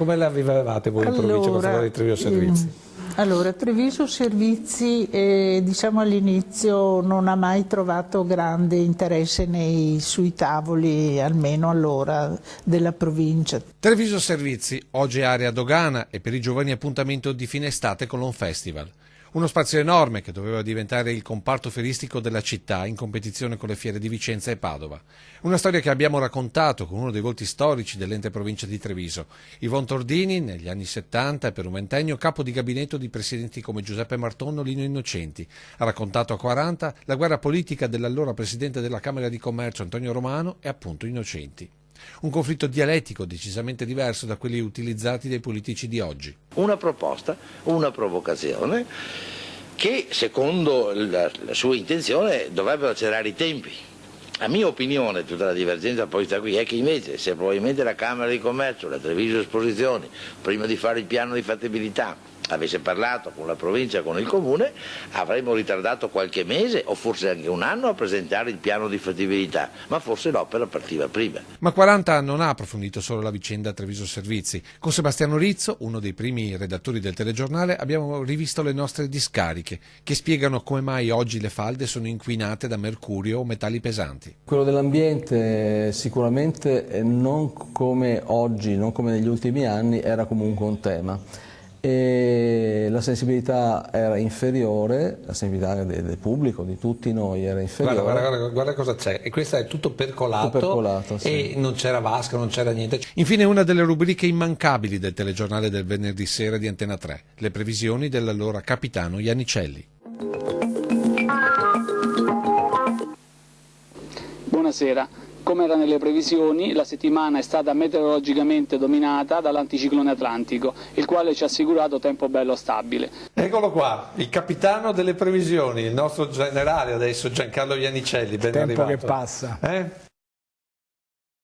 Come la vivevate voi in provincia con questa di Treviso Servizi? Allora, Treviso Servizi diciamo all'inizio non ha mai trovato grande interesse sui tavoli, almeno allora, della provincia. Treviso Servizi, oggi area dogana e per i giovani appuntamento di fine estate con l'On Festival. Uno spazio enorme che doveva diventare il comparto feristico della città in competizione con le fiere di Vicenza e Padova. Una storia che abbiamo raccontato con uno dei volti storici dell'ente provincia di Treviso, Yvonne Tordini, negli anni 70 e per un ventennio capo di gabinetto di presidenti come Giuseppe Martonno, Lino Innocenti. Ha raccontato a 40 la guerra politica dell'allora presidente della Camera di Commercio Antonio Romano e appunto Innocenti. Un conflitto dialettico decisamente diverso da quelli utilizzati dai politici di oggi. Una proposta, una provocazione che secondo la sua intenzione dovrebbero accelerare i tempi. La mia opinione, tutta la divergenza poi sta qui, è che invece se probabilmente la Camera di Commercio, la Treviso Esposizioni, prima di fare il piano di fattibilità, avesse parlato con la provincia, con il comune, avremmo ritardato qualche mese o forse anche un anno a presentare il piano di fattibilità, ma forse l'opera partiva prima. Ma 40 non ha approfondito solo la vicenda Treviso Servizi. Con Sebastiano Rizzo, uno dei primi redattori del telegiornale, abbiamo rivisto le nostre discariche, che spiegano come mai oggi le falde sono inquinate da mercurio o metalli pesanti. Quello dell'ambiente sicuramente non come oggi, non come negli ultimi anni, era comunque un tema. E la sensibilità era inferiore, la sensibilità del pubblico, di tutti noi era inferiore. Guarda cosa c'è, e questo è tutto percolato, sì. E non c'era vasca, non c'era niente. Infine una delle rubriche immancabili del telegiornale del venerdì sera di Antena 3, le previsioni dell'allora capitano Iannicelli. Buonasera. Come era nelle previsioni, la settimana è stata meteorologicamente dominata dall'anticiclone atlantico, il quale ci ha assicurato tempo bello stabile. Eccolo qua, il capitano delle previsioni, il nostro generale adesso Giancarlo Iannicelli, ben tempo arrivato. Che passa.